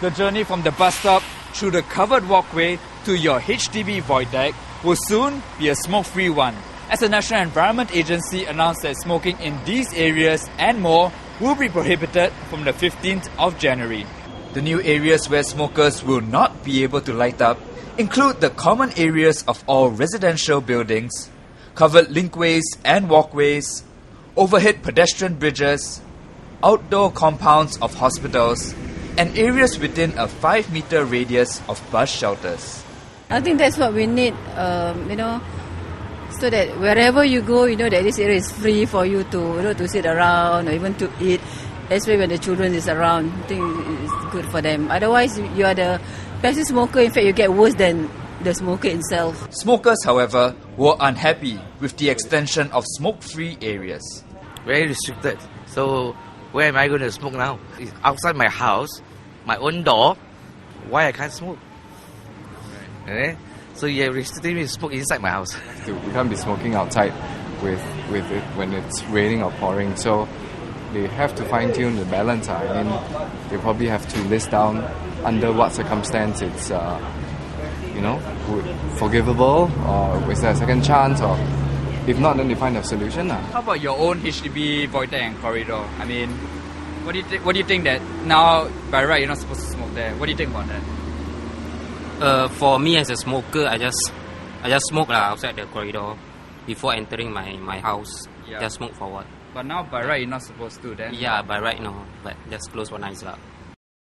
The journey from the bus stop through the covered walkway to your HDB void deck will soon be a smoke-free one, as the National Environment Agency announced that smoking in these areas and more will be prohibited from the 15th of January. The new areas where smokers will not be able to light up include the common areas of all residential buildings, covered linkways and walkways, overhead pedestrian bridges, outdoor compounds of hospitals, and areas within a 5-meter radius of bus shelters. I think that's what we need, so that wherever you go, that this area is free for you to, to sit around or even to eat, especially when the children is around. I think it's good for them. Otherwise, you are the passive smoker. In fact, you get worse than the smoker itself. Smokers, however, were unhappy with the extension of smoke-free areas. Very restricted. So where am I going to smoke now? It's outside my house, my own door. Why I can't smoke? Right. So you're restricting me to smoke inside my house. We can't be smoking outside with it when it's raining or pouring. So they have to fine-tune the balance. I mean, they probably have to list down under what circumstance it's forgivable, or is there a second chance, or if not, then they find a solution. How about your own HDB void deck and corridor? I mean, what do you think that now by right you're not supposed to smoke there? What do you think about that? For me as a smoker, I just smoke outside the corridor before entering my house. Yeah. Just smoke for what? But now by right you're not supposed to then? Yeah, by right no, but just close one eyes up.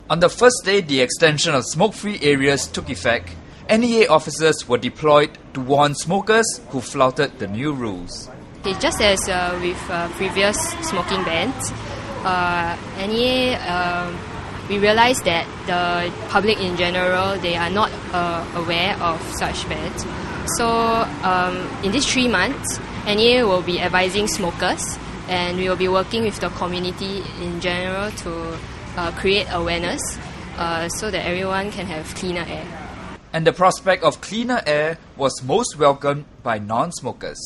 On the first day the extension of smoke-free areas took effect, NEA officers were deployed to warn smokers who flouted the new rules. Okay, just as with previous smoking bans, NEA we realized that the public in general, they are not aware of such bans. So in these 3 months, NEA will be advising smokers, and we will be working with the community in general to create awareness so that everyone can have cleaner air. And the prospect of cleaner air was most welcomed by non-smokers.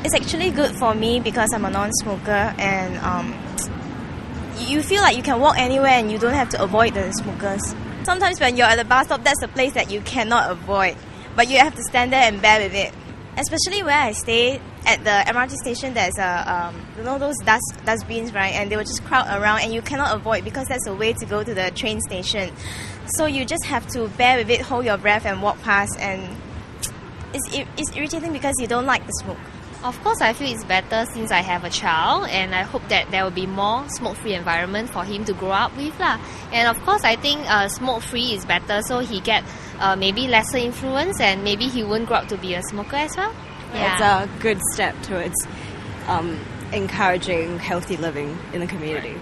It's actually good for me because I'm a non-smoker, and you feel like you can walk anywhere and you don't have to avoid the smokers. Sometimes when you're at the bus stop, that's a place that you cannot avoid, but you have to stand there and bear with it. Especially where I stay at the MRT station, there's those dustbins, right? And they will just crowd around, and you cannot avoid because that's a way to go to the train station. So you just have to bear with it, hold your breath, and walk past. And it's irritating because you don't like the smoke. Of course, I feel it's better since I have a child, and I hope that there will be more smoke-free environment for him to grow up with lah. And of course, I think smoke-free is better, so he get maybe lesser influence, and maybe he won't grow up to be a smoker as well. Yeah. It's a good step towards encouraging healthy living in the community. Right.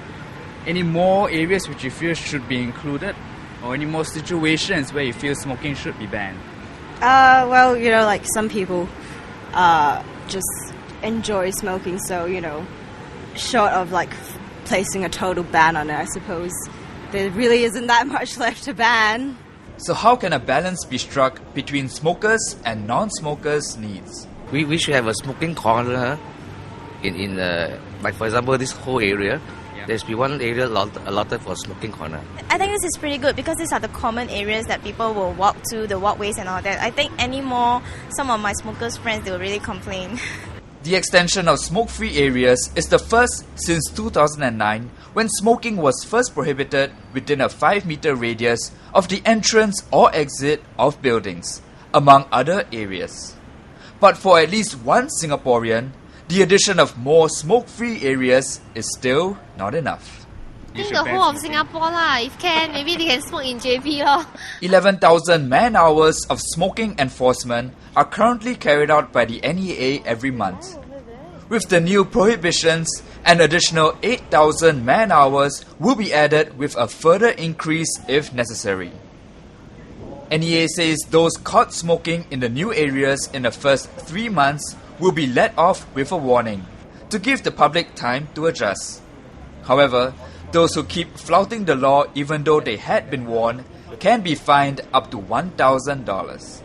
Any more areas which you feel should be included, or any more situations where you feel smoking should be banned? Well, like some people just enjoy smoking, so short of like placing a total ban on it, I suppose there really isn't that much left to ban. So how can a balance be struck between smokers and non-smokers' needs? We should have a smoking corner in like for example this whole area. There should be one area allotted for smoking corner. I think this is pretty good because these are the common areas that people will walk to, the walkways and all that. I think some of my smokers' friends, they will really complain. The extension of smoke-free areas is the first since 2009, when smoking was first prohibited within a 5-meter radius of the entrance or exit of buildings, among other areas. But for at least one Singaporean, the addition of more smoke-free areas is still not enough. I think the whole of Singapore lah. If can, maybe they can smoke in JP lor. 11,000 man-hours of smoking enforcement are currently carried out by the NEA every month. With the new prohibitions, an additional 8,000 man-hours will be added with a further increase if necessary. NEA says those caught smoking in the new areas in the first 3 months will be let off with a warning, to give the public time to adjust. However, those who keep flouting the law even though they had been warned can be fined up to $1,000.